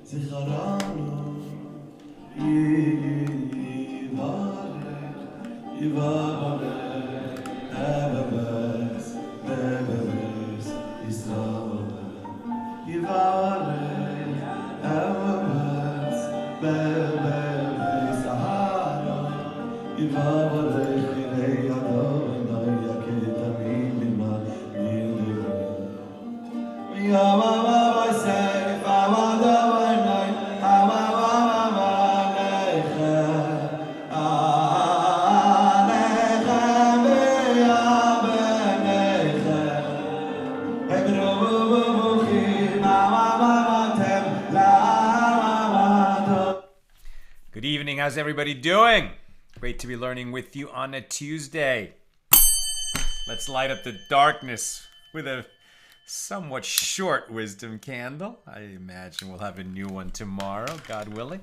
זיכרנו יברך אבס בבס ישראל יברך אבס בבס סהרה יברך כדי אדוני יקדמים ממה יברך סייף אדוני Good evening. How's everybody doing? Great to be learning with you on a Tuesday. Let's light up the darkness with a somewhat short wisdom candle. I imagine we'll have a new one tomorrow, God willing.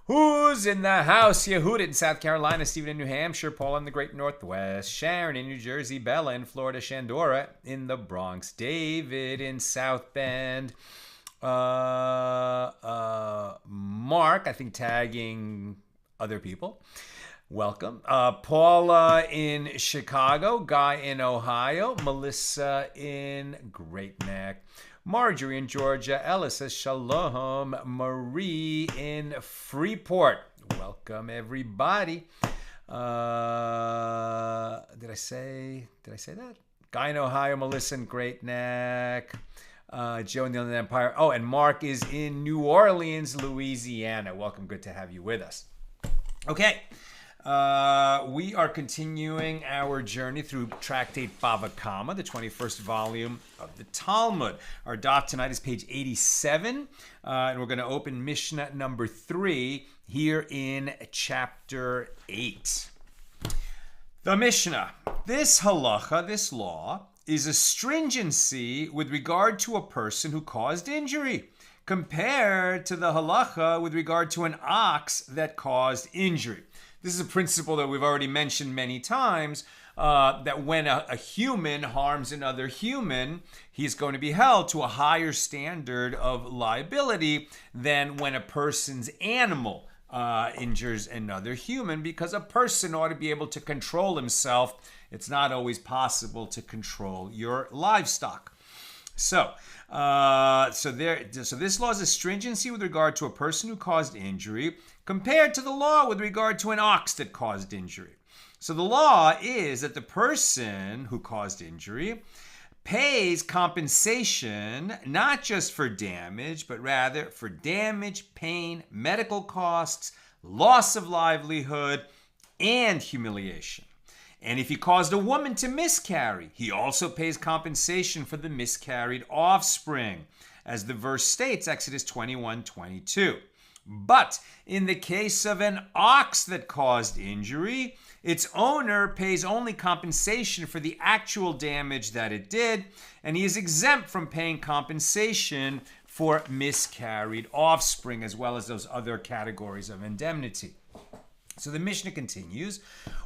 Who's in the house? Yehuda in South Carolina, Stephen in New Hampshire, Paul in the Great Northwest, Sharon in New Jersey, Bella in Florida, Shandora in the Bronx, David in South Bend, Mark, I think tagging other people. Welcome. Paula in Chicago, Guy in Ohio, Melissa in Great Neck, Marjorie in Georgia, Ella says shalom, Marie in Freeport. Welcome everybody. Did I say that? Guy in Ohio, Melissa in Great Neck, Joe in the Inland Empire. Oh, and Mark is in New Orleans, Louisiana. Welcome, good to have you with us. Okay. We are continuing our journey through Tractate Bava Kamma, the 21st volume of the Talmud. Our daf tonight is page 87, and we're going to open Mishna number 3 here in chapter 8. The Mishnah. This halacha, this law, is a stringency with regard to a person who caused injury, compared to the halacha with regard to an ox that caused injury. This is a principle that we've already mentioned many times, that when a human harms another human, he's going to be held to a higher standard of liability than when a person's animal injures another human, because a person ought to be able to control himself. It's not always possible to control your livestock. So this law is a stringency with regard to a person who caused injury, compared to the law with regard to an ox that caused injury. So the law is that the person who caused injury pays compensation not just for damage, but rather for damage, pain, medical costs, loss of livelihood, and humiliation. And if he caused a woman to miscarry, he also pays compensation for the miscarried offspring, as the verse states, Exodus 21:22. But in the case of an ox that caused injury, its owner pays only compensation for the actual damage that it did, and he is exempt from paying compensation for miscarried offspring, as well as those other categories of indemnity. So the Mishnah continues,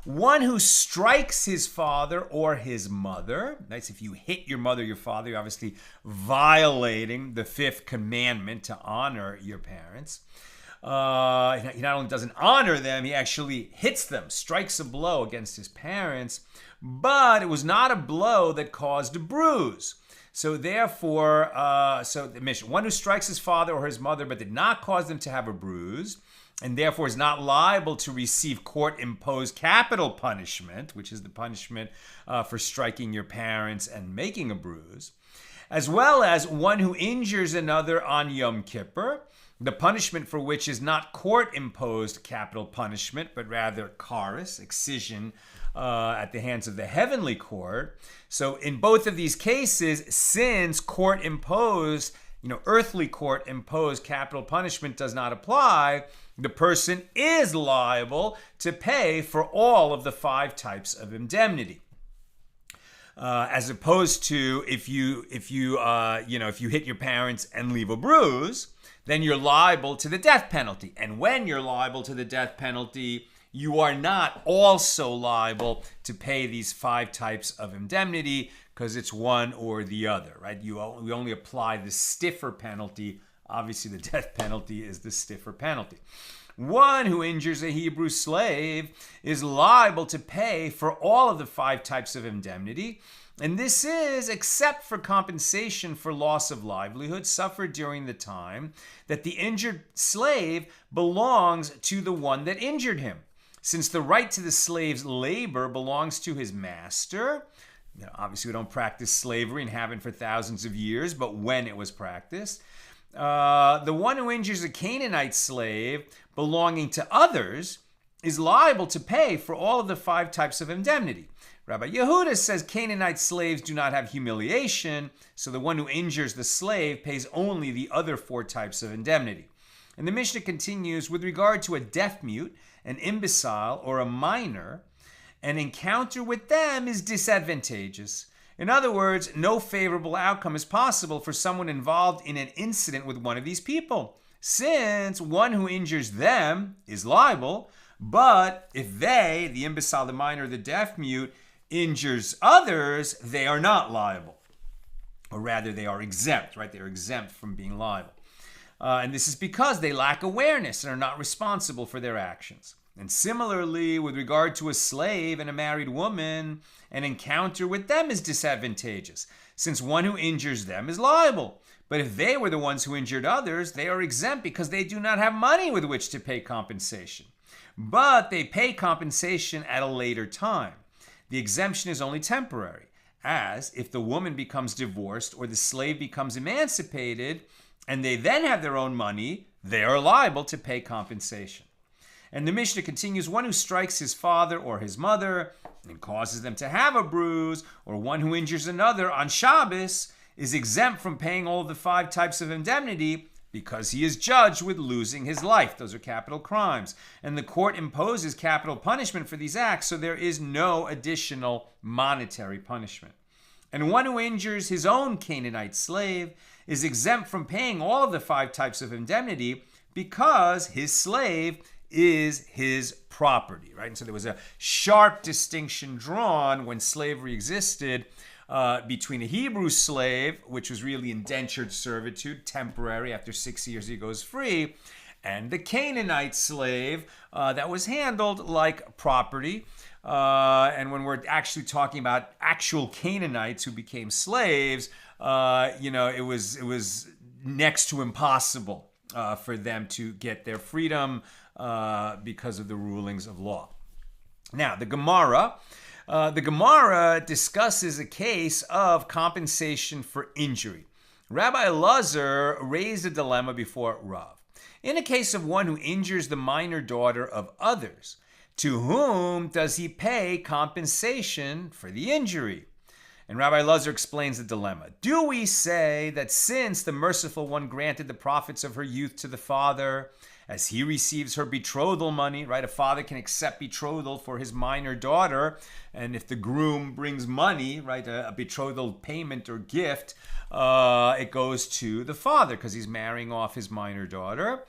one who strikes his father or his mother, that's if you hit your mother or your father, you're obviously violating the 5th commandment to honor your parents. He not only doesn't honor them, he actually hits them, strikes a blow against his parents, but it was not a blow that caused a bruise. So therefore, the Mishnah, one who strikes his father or his mother but did not cause them to have a bruise, and therefore is not liable to receive court-imposed capital punishment, which is the punishment for striking your parents and making a bruise, as well as one who injures another on Yom Kippur, the punishment for which is not court-imposed capital punishment, but rather charis, excision, at the hands of the heavenly court. So in both of these cases, since court-imposed, earthly court-imposed capital punishment does not apply, the person is liable to pay for all of the 5 types of indemnity. As opposed to if you hit your parents and leave a bruise, then you're liable to the death penalty. And when you're liable to the death penalty, you are not also liable to pay these 5 types of indemnity, because it's one or the other, right? We only apply the stiffer penalty Obviously, the death penalty is the stiffer penalty. One who injures a Hebrew slave is liable to pay for all of the 5 types of indemnity, and this is except for compensation for loss of livelihood suffered during the time that the injured slave belongs to the one that injured him. Since the right to the slave's labor belongs to his master, obviously we don't practice slavery and haven't for thousands of years, but when it was practiced, the one who injures a Canaanite slave belonging to others is liable to pay for all of the 5 types of indemnity. Rabbi Yehuda says Canaanite slaves do not have humiliation, so the one who injures the slave pays only the other 4 types of indemnity. And the Mishnah continues, with regard to a deaf-mute, an imbecile, or a minor, an encounter with them is disadvantageous. In other words, no favorable outcome is possible for someone involved in an incident with one of these people, since one who injures them is liable, but if they, the imbecile, the minor, the deaf-mute, injures others, they are not liable. Or rather, they are exempt, right? They are exempt from being liable. And this is because they lack awareness and are not responsible for their actions. And similarly, with regard to a slave and a married woman, an encounter with them is disadvantageous, since one who injures them is liable. But if they were the ones who injured others, they are exempt because they do not have money with which to pay compensation. But they pay compensation at a later time. The exemption is only temporary, as if the woman becomes divorced or the slave becomes emancipated, and they then have their own money, they are liable to pay compensation. And the Mishnah continues, one who strikes his father or his mother and causes them to have a bruise, or one who injures another on Shabbos, is exempt from paying all of the 5 types of indemnity because he is judged with losing his life. Those are capital crimes. And the court imposes capital punishment for these acts, so there is no additional monetary punishment. And one who injures his own Canaanite slave is exempt from paying all of the 5 types of indemnity because his slave is his property, right? And so there was a sharp distinction drawn when slavery existed between a Hebrew slave, which was really indentured servitude, temporary, after 6 years he goes free, and the Canaanite slave that was handled like property. And when we're actually talking about actual Canaanites who became slaves, it was next to impossible for them to get their freedom because of the rulings of law. Now, the Gemara discusses a case of compensation for injury. Rabbi Elazar raised a dilemma before Rav. In a case of one who injures the minor daughter of others, to whom does he pay compensation for the injury? And Rabbi Elazar explains the dilemma. Do we say that since the merciful one granted the profits of her youth to the father, as he receives her betrothal money, right? A father can accept betrothal for his minor daughter, and if the groom brings money, right, a betrothal payment or gift, it goes to the father because he's marrying off his minor daughter.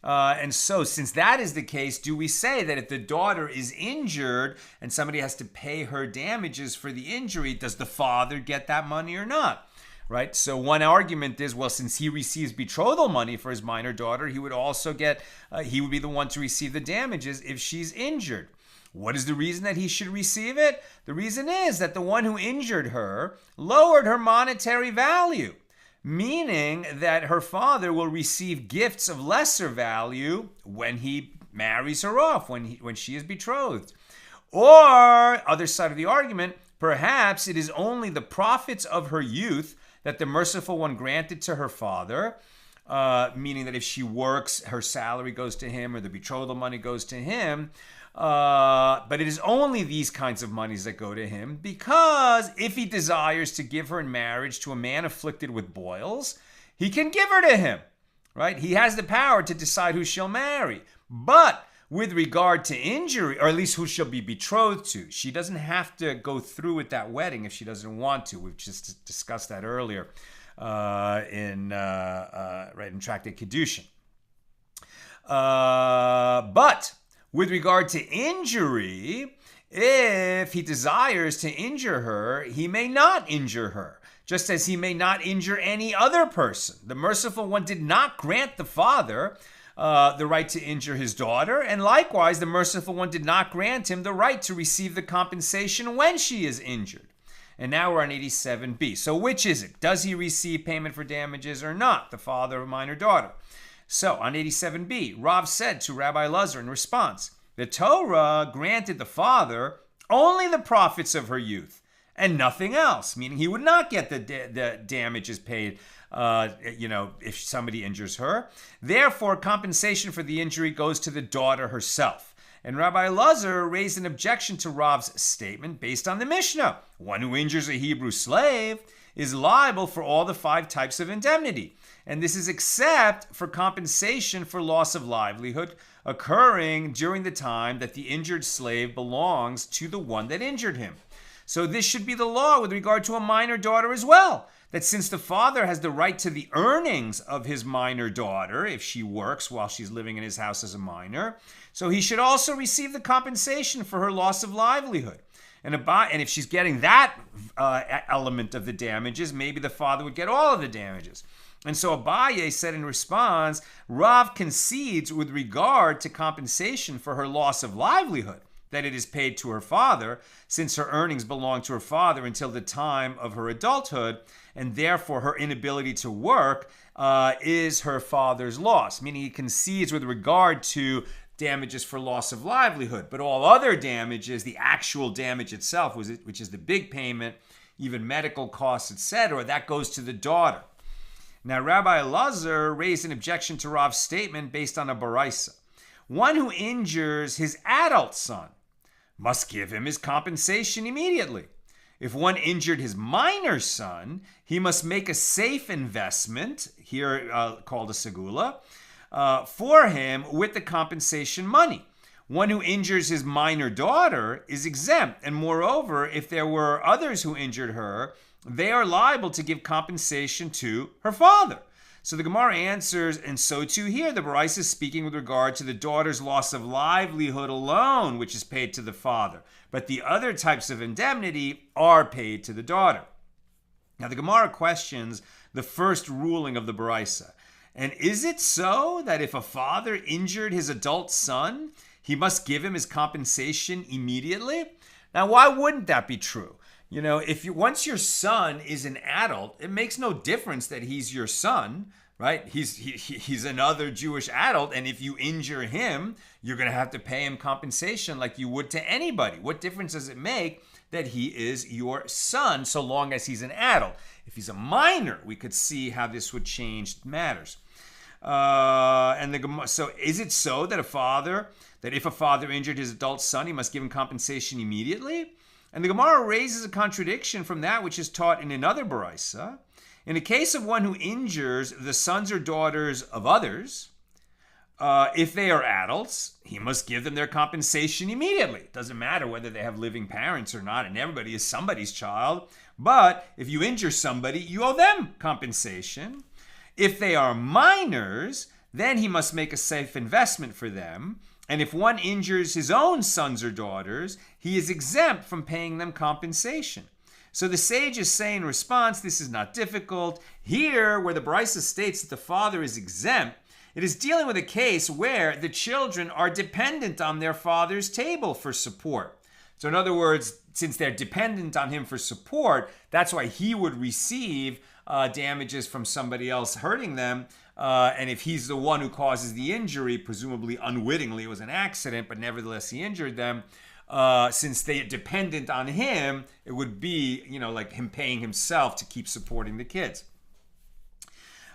And so since that is the case, do we say that if the daughter is injured and somebody has to pay her damages for the injury, does the father get that money or not? Right? So one argument is, well, since he receives betrothal money for his minor daughter, he would also he would be the one to receive the damages if she's injured. What is the reason that he should receive it? The reason is that the one who injured her lowered her monetary value, meaning that her father will receive gifts of lesser value when he marries her off, when she is betrothed. Or, other side of the argument, perhaps it is only the profits of her youth that the merciful one granted to her father, meaning that if she works, her salary goes to him or the betrothal money goes to him. But it is only these kinds of monies that go to him, because if he desires to give her in marriage to a man afflicted with boils, he can give her to him, right? He has the power to decide who she'll marry. But with regard to injury, or at least who she'll be betrothed to, she doesn't have to go through with that wedding if she doesn't want to. We've just discussed that earlier in Tractate Kedushin. But with regard to injury, If he desires to injure her, he may not injure her, just as he may not injure any other person. The merciful one did not grant the father the right to injure his daughter, and likewise the merciful one did not grant him the right to receive the compensation when she is injured. And now we're on 87b. So which is it? Does he receive payment for damages or not, the father of minor daughter? So on 87b, Rav said to Rabbi Elazar in response, the Torah granted the father only the profits of her youth and nothing else, meaning he would not get the damages paid if somebody injures her. Therefore, compensation for the injury goes to the daughter herself. And Rabbi Elazar raised an objection to Rav's statement based on the Mishna. One who injures a Hebrew slave is liable for all the 5 types of indemnity. And this is except for compensation for loss of livelihood occurring during the time that the injured slave belongs to the one that injured him. So this should be the law with regard to a minor daughter as well. That since the father has the right to the earnings of his minor daughter if she works while she's living in his house as a minor, so he should also receive the compensation for her loss of livelihood. And if she's getting that element of the damages, maybe the father would get all of the damages. And so Abaye said in response, Rav concedes with regard to compensation for her loss of livelihood, that it is paid to her father, since her earnings belong to her father until the time of her adulthood, and therefore her inability to work is her father's loss, meaning he concedes with regard to damages for loss of livelihood. But all other damages, the actual damage itself, which is the big payment, even medical costs, etc., that goes to the daughter. Now, Rabbi Elazar raised an objection to Rav's statement based on a baraisa. One who injures his adult son must give him his compensation immediately. If one injured his minor son, he must make a safe investment, here called a segula, for him with the compensation money. One who injures his minor daughter is exempt, and moreover, if there were others who injured her, they are liable to give compensation to her father. So the Gemara answers, and so too here, the Baraisa is speaking with regard to the daughter's loss of livelihood alone, which is paid to the father. But the other types of indemnity are paid to the daughter. Now the Gemara questions the first ruling of the Baraisa. And is it so that if a father injured his adult son, he must give him his compensation immediately? Now why wouldn't that be true? Once your son is an adult, it makes no difference that he's your son, right? He's another Jewish adult, and if you injure him, you're going to have to pay him compensation like you would to anybody. What difference does it make that he is your son so long as he's an adult? If he's a minor, we could see how this would change matters. So is it so that if a father injured his adult son, he must give him compensation immediately? And the Gemara raises a contradiction from that which is taught in another baraisa. In the case of one who injures the sons or daughters of others, if they are adults, he must give them their compensation immediately. It doesn't matter whether they have living parents or not, and everybody is somebody's child. But if you injure somebody, you owe them compensation. If they are minors, then he must make a safe investment for them. And if one injures his own sons or daughters, he is exempt from paying them compensation. So the sages say in response, this is not difficult. Here, where the Baraisa states that the father is exempt, it is dealing with a case where the children are dependent on their father's table for support. So in other words, since they're dependent on him for support, that's why he would receive damages from somebody else hurting them. And if he's the one who causes the injury, presumably unwittingly, it was an accident, but nevertheless he injured them, since they're dependent on him, it would be, like him paying himself to keep supporting the kids.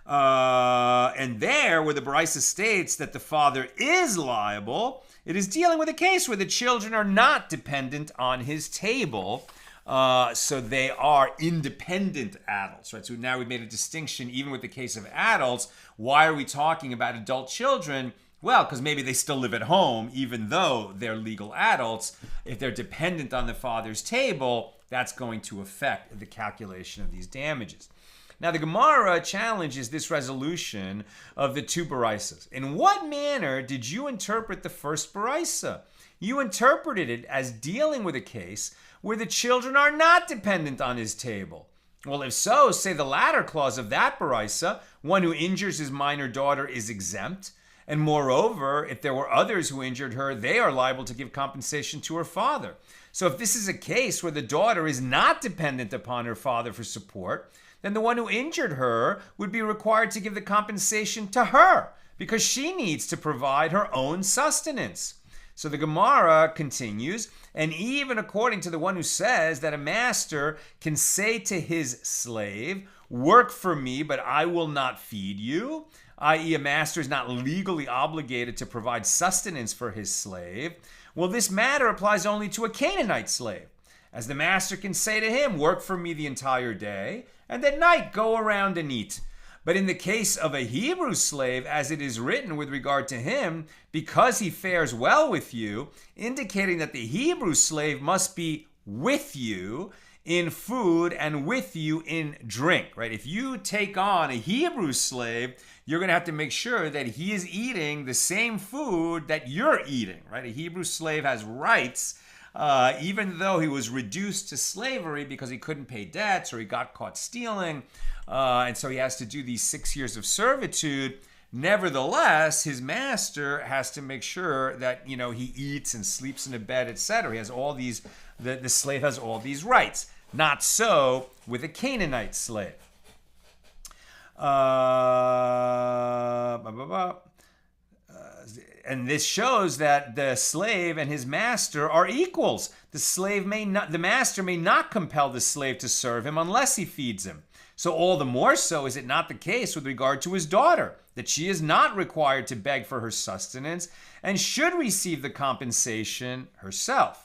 And there, where the Baraisa states that the father is liable, it is dealing with a case where the children are not dependent on his table, so they are independent adults, right? So now we've made a distinction, even with the case of adults. Why are we talking about adult children? Well, because maybe they still live at home, even though they're legal adults. If they're dependent on the father's table, that's going to affect the calculation of these damages. Now, the Gemara challenges this resolution of the two Baraisas. In what manner did you interpret the first Baraisa? you interpreted it as dealing with a case where the children are not dependent on his table. Well, if so, say the latter clause of that baraisa, one who injures his minor daughter is exempt. And moreover, if there were others who injured her, they are liable to give compensation to her father. So if this is a case where the daughter is not dependent upon her father for support, then the one who injured her would be required to give the compensation to her because she needs to provide her own sustenance. So the Gemara continues, and even according to the one who says that a master can say to his slave, work for me, but I will not feed you, i.e. a master is not legally obligated to provide sustenance for his slave, well, this matter applies only to a Canaanite slave, as the master can say to him, work for me the entire day, and at night go around and eat. But in the case of a Hebrew slave, as it is written with regard to him, because he fares well with you, indicating that the Hebrew slave must be with you in food and with you in drink, right? If you take on a Hebrew slave, you're going to have to make sure that he is eating the same food that you're eating, right? A Hebrew slave has rights, even though he was reduced to slavery because he couldn't pay debts or he got caught stealing. And so he has to do these 6 years of servitude. Nevertheless, his master has to make sure that, he eats and sleeps in a bed, etc. He has all these, the slave has all these rights. Not so with a Canaanite slave. And this shows that the slave and his master are equals. The master may not compel the slave to serve him unless he feeds him. So all the more so is it not the case with regard to his daughter, that she is not required to beg for her sustenance and should receive the compensation herself.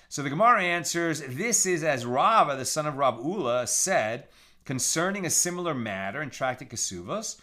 So the Gemara answers, this is as Rava, the son of Rav Ula, said concerning a similar matter in Tractate Kesuvos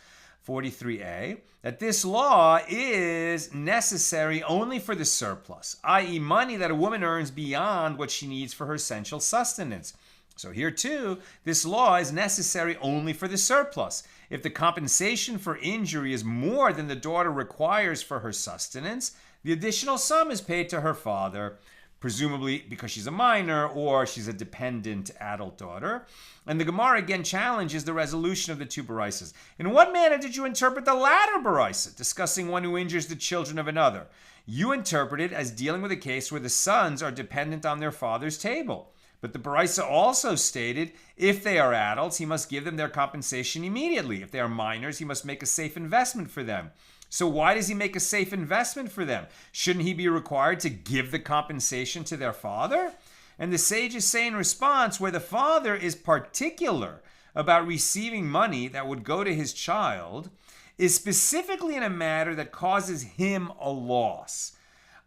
43a, that this law is necessary only for the surplus, i.e. money that a woman earns beyond what she needs for her essential sustenance. So here too, this law is necessary only for the surplus. If the compensation for injury is more than the daughter requires for her sustenance, the additional sum is paid to her father, presumably because she's a minor or she's a dependent adult daughter. And the Gemara again challenges the resolution of the two baraisas. In what manner did you interpret the latter baraisa, discussing one who injures the children of another? You interpret it as dealing with a case where the sons are dependent on their father's table. But the baraisa also stated, if they are adults, he must give them their compensation immediately. If they are minors, he must make a safe investment for them. So why does he make a safe investment for them? Shouldn't he be required to give the compensation to their father? And the sages say in response, where the father is particular about receiving money that would go to his child, is specifically in a matter that causes him a loss.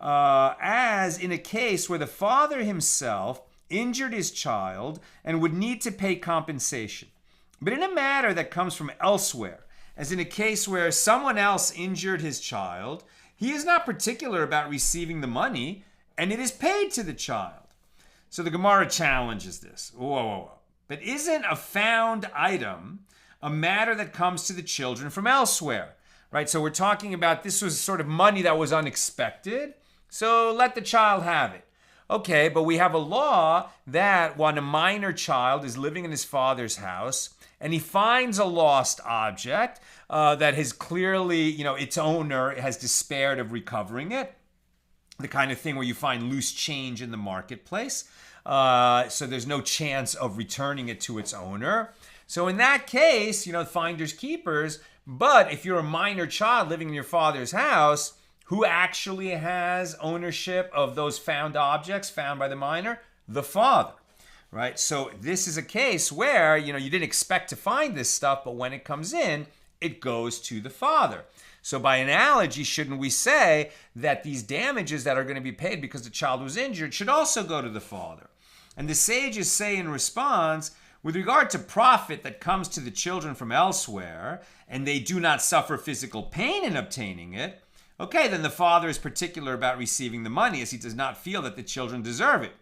As in a case where the father himself injured his child and would need to pay compensation. But in a matter that comes from elsewhere, as in a case where someone else injured his child, he is not particular about receiving the money, and it is paid to the child. So the Gemara challenges this. Whoa. But isn't a found item a matter that comes to the children from elsewhere? Right? So we're talking about this was sort of money that was unexpected, so let the child have it. Okay, but we have a law that when a minor child is living in his father's house and he finds a lost object that has clearly, its owner has despaired of recovering it, the kind of thing where you find loose change in the marketplace, so there's no chance of returning it to its owner. So in that case, finders keepers, but if you're a minor child living in your father's house, who actually has ownership of those found objects found by the minor? The father, right? So this is a case where, you didn't expect to find this stuff, but when it comes in, it goes to the father. So by analogy, shouldn't we say that these damages that are going to be paid because the child was injured should also go to the father? And the sages say in response, with regard to profit that comes to the children from elsewhere, and they do not suffer physical pain in obtaining it, okay, then the father is particular about receiving the money as he does not feel that the children deserve it.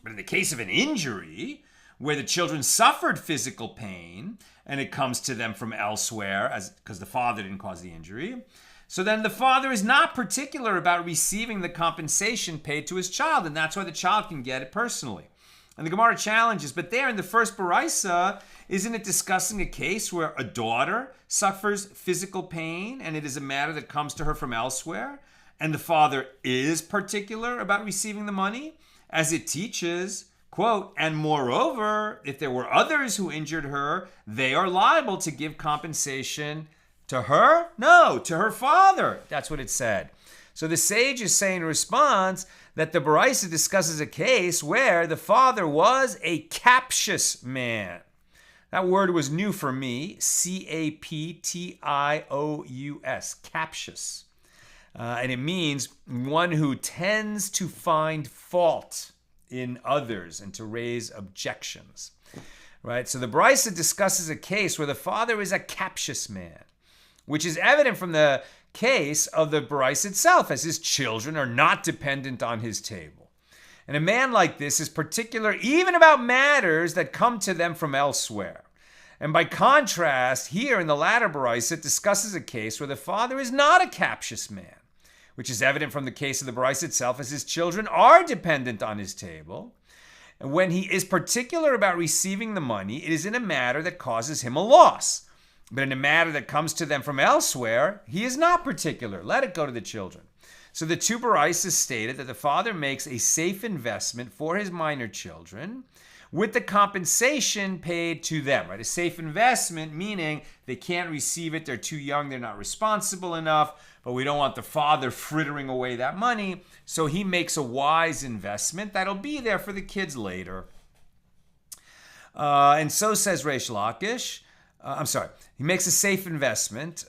But in the case of an injury, where the children suffered physical pain, and it comes to them from elsewhere, because the father didn't cause the injury, So then the father is not particular about receiving the compensation paid to his child, and that's why the child can get it personally. And the Gemara challenges, but there in the first Baraisa, isn't it discussing a case where a daughter suffers physical pain and it is a matter that comes to her from elsewhere, and the father is particular about receiving the money? As it teaches, quote, and moreover, if there were others who injured her, they are liable to give compensation to her? No, to her father. That's what it said. So the sage is saying in response that the Baraisa discusses a case where the father was a captious man. That word was new for me, C-A-P-T-I-O-U-S, captious. And it means one who tends to find fault in others and to raise objections. Right? So the Baraisa discusses a case where the father is a captious man, which is evident from the case of the Baraisa itself, as his children are not dependent on his table. And a man like this is particular even about matters that come to them from elsewhere. And by contrast, here in the latter Baraisa, it discusses a case where the father is not a captious man, which is evident from the case of the Baraisa itself, as his children are dependent on his table. And when he is particular about receiving the money, it is in a matter that causes him a loss. But in a matter that comes to them from elsewhere, he is not particular. Let it go to the children. So the two Baraisas stated that the father makes a safe investment for his minor children with the compensation paid to them. Right? A safe investment meaning they can't receive it, they're too young, they're not responsible enough, but we don't want the father frittering away that money, so he makes a wise investment that'll be there for the kids later. And so says Reish Lakish. He makes a safe investment.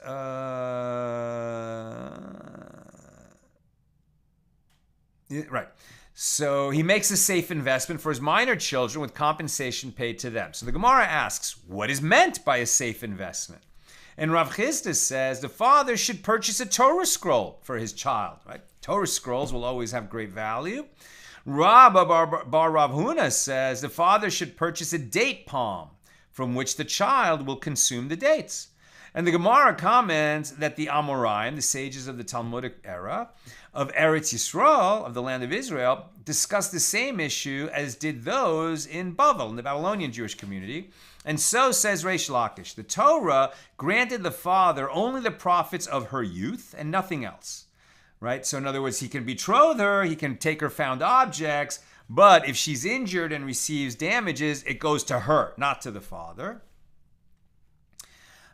Right. So he makes a safe investment for his minor children with compensation paid to them. So the Gemara asks, what is meant by a safe investment? And Rav Chisda says the father should purchase a Torah scroll for his child. Right? Torah scrolls will always have great value. Rabba Bar Rav Huna says the father should purchase a date palm from which the child will consume the dates. And the Gemara comments that the Amoraim, the sages of the Talmudic era of Eretz Yisrael, of the land of Israel, discussed the same issue as did those in Bava, in the Babylonian Jewish community. And so says Reish Lakish, the Torah granted the father only the profits of her youth and nothing else. Right? So in other words, he can betroth her, he can take her found objects, but if she's injured and receives damages, it goes to her, not to the father.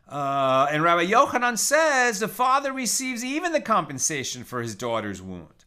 And Rabbi Yochanan says the father receives even the compensation for his daughter's wound.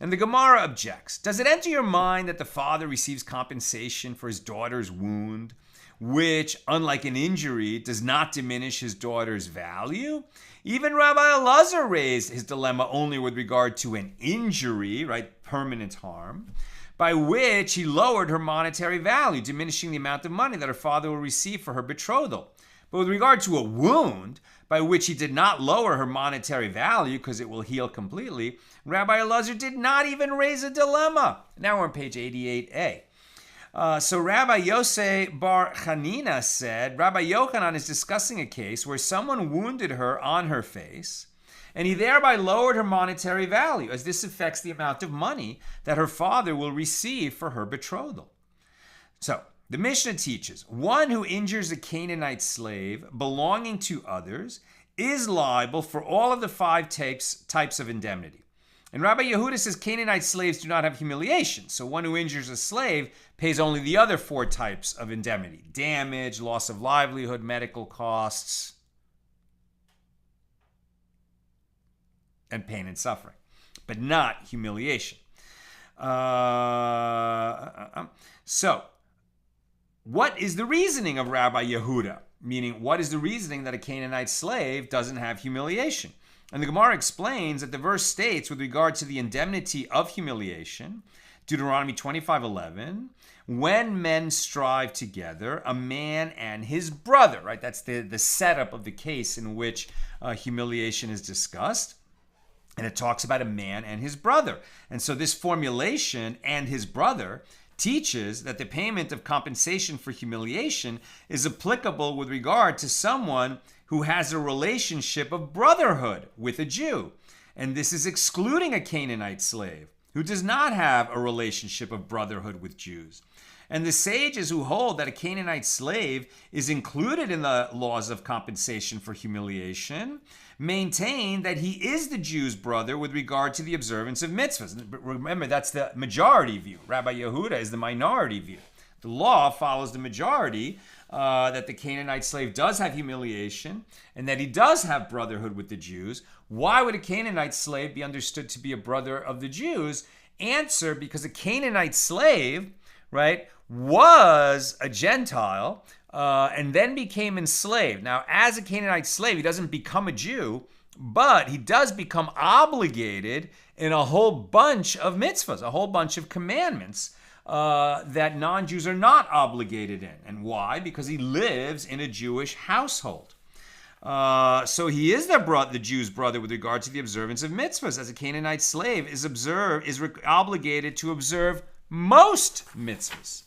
And the Gemara objects. Does it enter your mind that the father receives compensation for his daughter's wound, which, unlike an injury, does not diminish his daughter's value? Even Rabbi Elazar raised his dilemma only with regard to an injury, right, permanent harm, by which he lowered her monetary value, diminishing the amount of money that her father will receive for her betrothal. But with regard to a wound, by which he did not lower her monetary value because it will heal completely, Rabbi Elazar did not even raise a dilemma. Now we're on page 88a. So Rabbi Yosei Bar Chanina said, Rabbi Yochanan is discussing a case where someone wounded her on her face, and he thereby lowered her monetary value, as this affects the amount of money that her father will receive for her betrothal. So, the Mishnah teaches, one who injures a Canaanite slave belonging to others is liable for all of the 5 types of indemnity. And Rabbi Yehuda says Canaanite slaves do not have humiliation, so one who injures a slave pays only the other 4 types of indemnity: damage, loss of livelihood, medical costs, and pain and suffering, but not humiliation. So, what is the reasoning of Rabbi Yehuda? Meaning, what is the reasoning that a Canaanite slave doesn't have humiliation? And the Gemara explains that the verse states, with regard to the indemnity of humiliation, Deuteronomy 25:11, when men strive together, a man and his brother, right? That's the setup of the case in which humiliation is discussed. And it talks about a man and his brother. And so this formulation, and his brother, teaches that the payment of compensation for humiliation is applicable with regard to someone who who has a relationship of brotherhood with a Jew. And this is excluding a Canaanite slave who does not have a relationship of brotherhood with Jews. And the sages who hold that a Canaanite slave is included in the laws of compensation for humiliation maintain that he is the Jew's brother with regard to the observance of mitzvahs. But remember, that's the majority view. Rabbi Yehuda is the minority view. The law follows the majority that the Canaanite slave does have humiliation and that he does have brotherhood with the Jews. Why would a Canaanite slave be understood to be a brother of the Jews? Answer, because a Canaanite slave, right, was a Gentile and then became enslaved. Now, as a Canaanite slave, he doesn't become a Jew, but he does become obligated in a whole bunch of mitzvahs, a whole bunch of commandments that non-Jews are not obligated in. And why? Because he lives in a Jewish household. So he is the Jew's brother with regard to the observance of mitzvahs, as a Canaanite slave is obligated to observe most mitzvahs.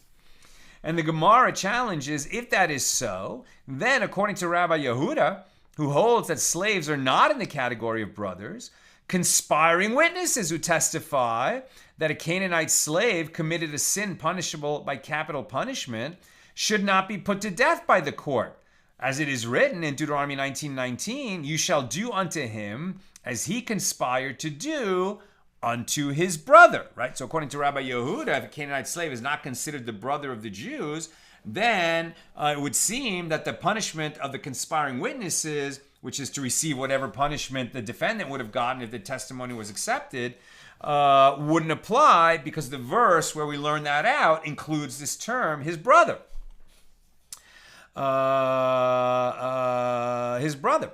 And the Gemara challenges, if that is so, then according to Rabbi Yehuda, who holds that slaves are not in the category of brothers, conspiring witnesses who testify that a Canaanite slave committed a sin punishable by capital punishment should not be put to death by the court. As it is written in Deuteronomy 19:19, you shall do unto him as he conspired to do unto his brother, right? So according to Rabbi Yehuda, if a Canaanite slave is not considered the brother of the Jews, then it would seem that the punishment of the conspiring witnesses, which is to receive whatever punishment the defendant would have gotten if the testimony was accepted, wouldn't apply, because the verse where we learn that out includes this term, his brother. His brother.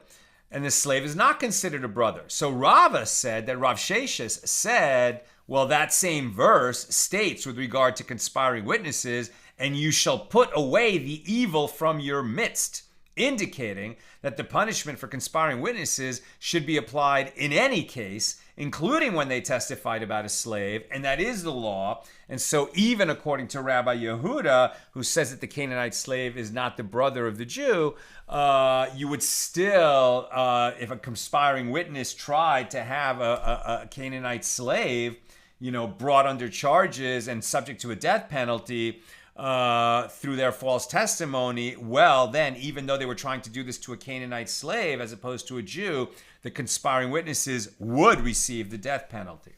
And the slave is not considered a brother. So Rava said that Rav Sheshes said, well, that same verse states with regard to conspiring witnesses, and you shall put away the evil from your midst, indicating that the punishment for conspiring witnesses should be applied in any case, including when they testified about a slave, and that is the law. And so even according to Rabbi Yehuda, who says that the Canaanite slave is not the brother of the Jew, you would still, if a conspiring witness tried to have a Canaanite slave, brought under charges and subject to a death penalty through their false testimony, well, then, even though they were trying to do this to a Canaanite slave as opposed to a Jew, the conspiring witnesses would receive the death penalty.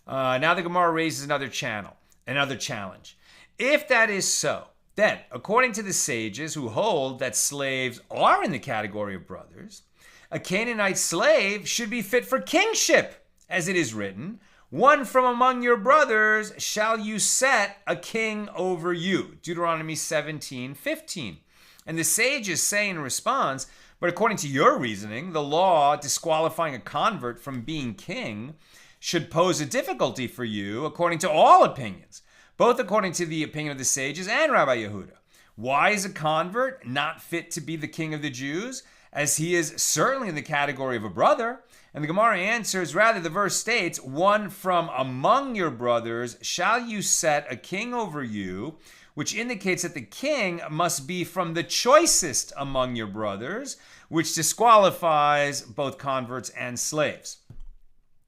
Now the Gemara raises another challenge. If that is so, then, according to the sages who hold that slaves are in the category of brothers, a Canaanite slave should be fit for kingship, as it is written, one from among your brothers shall you set a king over you. Deuteronomy 17:15. And the sages say in response, but according to your reasoning, the law disqualifying a convert from being king should pose a difficulty for you according to all opinions, both according to the opinion of the sages and Rabbi Yehuda. Why is a convert not fit to be the king of the Jews, as he is certainly in the category of a brother? And the Gemara answers, rather, the verse states, one from among your brothers shall you set a king over you, which indicates that the king must be from the choicest among your brothers, which disqualifies both converts and slaves.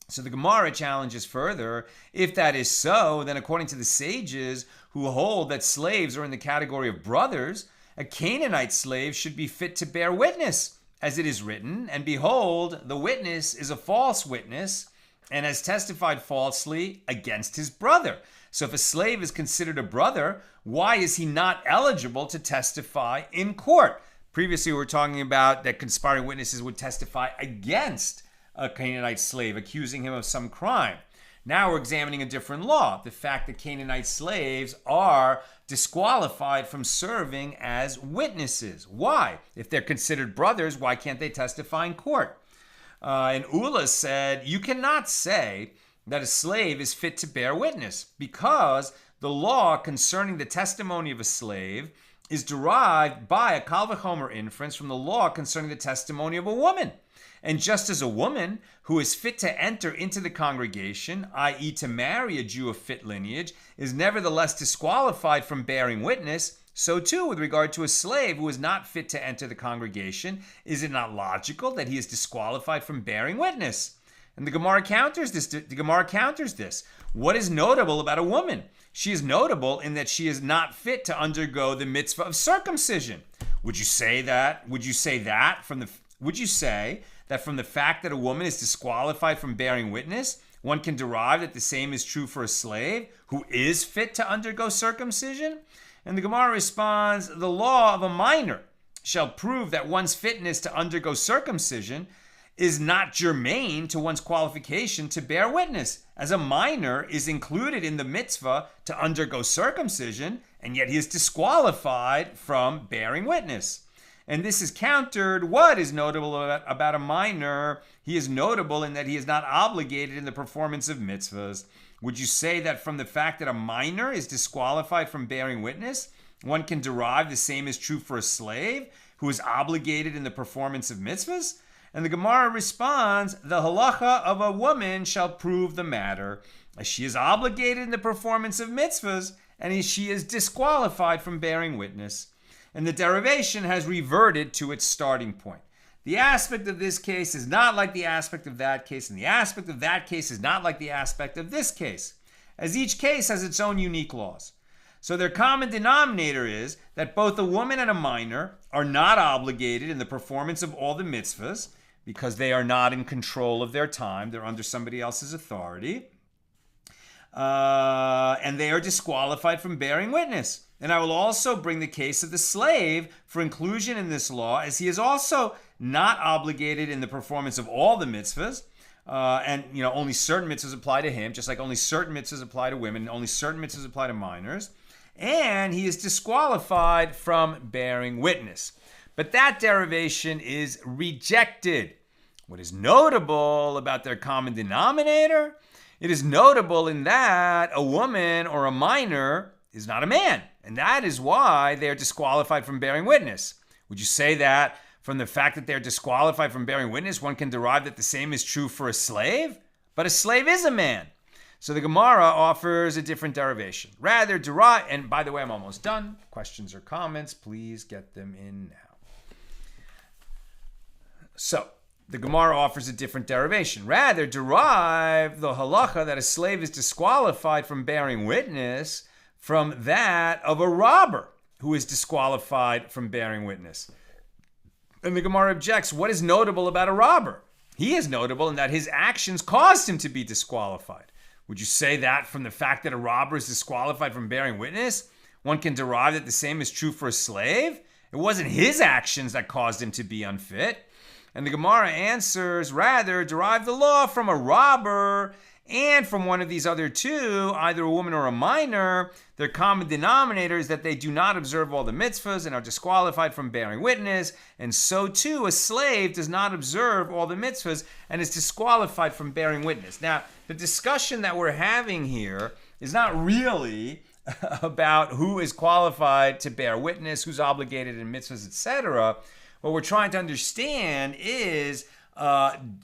So the Gemara challenges further, if that is so, then according to the sages who hold that slaves are in the category of brothers, a Canaanite slave should be fit to bear witness, as it is written, and behold, the witness is a false witness and has testified falsely against his brother. So if a slave is considered a brother, why is he not eligible to testify in court? Previously, we were talking about that conspiring witnesses would testify against a Canaanite slave, accusing him of some crime. Now we're examining a different law, the fact that Canaanite slaves are disqualified from serving as witnesses. Why? If they're considered brothers, why can't they testify in court? And Ula said, you cannot say that a slave is fit to bear witness, because the law concerning the testimony of a slave is derived by a kal v'chomer inference from the law concerning the testimony of a woman. And just as a woman who is fit to enter into the congregation, i.e. to marry a Jew of fit lineage, is nevertheless disqualified from bearing witness, So too, with regard to a slave who is not fit to enter the congregation, is it not logical that he is disqualified from bearing witness? And the Gemara counters this. What is notable about a woman? She is notable in that she is not fit to undergo the mitzvah of circumcision. Would you say that from the fact that a woman is disqualified from bearing witness, one can derive that the same is true for a slave who is fit to undergo circumcision? And the Gemara responds, the law of a minor shall prove that one's fitness to undergo circumcision is not germane to one's qualification to bear witness, as a minor is included in the mitzvah to undergo circumcision, and yet he is disqualified from bearing witness. And this is countered. What is notable about a minor? He is notable in that he is not obligated in the performance of mitzvahs. Would you say that from the fact that a minor is disqualified from bearing witness, one can derive the same is true for a slave who is obligated in the performance of mitzvahs? And the Gemara responds, the halacha of a woman shall prove the matter, as she is obligated in the performance of mitzvahs, and as she is disqualified from bearing witness. And the derivation has reverted to its starting point. The aspect of this case is not like the aspect of that case, and the aspect of that case is not like the aspect of this case, as each case has its own unique laws. So their common denominator is that both a woman and a minor are not obligated in the performance of all the mitzvahs, because they are not in control of their time. They're under somebody else's authority. And they are disqualified from bearing witness. And I will also bring the case of the slave for inclusion in this law, as he is also not obligated in the performance of all the mitzvahs. And only certain mitzvahs apply to him, just like only certain mitzvahs apply to women, only certain mitzvahs apply to minors. And he is disqualified from bearing witness. But that derivation is rejected. What is notable about their common denominator? It is notable in that a woman or a minor is not a man, and that is why they are disqualified from bearing witness. Would you say that from the fact that they are disqualified from bearing witness, one can derive that the same is true for a slave? But a slave is a man. So the Gemara offers a different derivation. Rather derive, and by the way, I'm almost done. Questions or comments, please get them in now. So, the Gemara offers a different derivation. Rather, derive the halacha that a slave is disqualified from bearing witness from that of a robber who is disqualified from bearing witness. And the Gemara objects, what is notable about a robber? He is notable in that his actions caused him to be disqualified. Would you say that from the fact that a robber is disqualified from bearing witness, one can derive that the same is true for a slave? It wasn't his actions that caused him to be unfit. And the Gemara answers, rather, derive the law from a robber and from one of these other two, either a woman or a minor. Their common denominator is that they do not observe all the mitzvahs and are disqualified from bearing witness. And so too, a slave does not observe all the mitzvahs and is disqualified from bearing witness. Now, the discussion that we're having here is not really about who is qualified to bear witness, who's obligated in mitzvahs, etc. What we're trying to understand is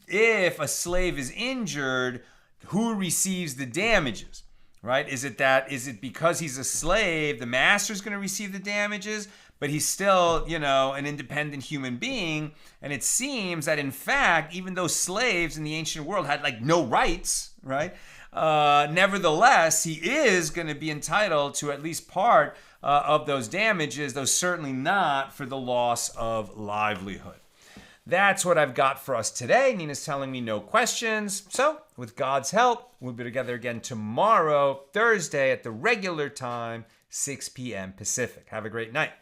if a slave is injured, who receives the damages, right? Is it because he's a slave, the master's going to receive the damages, but he's still, an independent human being? And it seems that, in fact, even though slaves in the ancient world had no rights, right? Nevertheless, he is going to be entitled to at least part of those damages, though certainly not for the loss of livelihood. That's what I've got for us today. Nina's telling me no questions. So, with God's help, we'll be together again tomorrow, Thursday, at the regular time, 6 p.m. Pacific. Have a great night.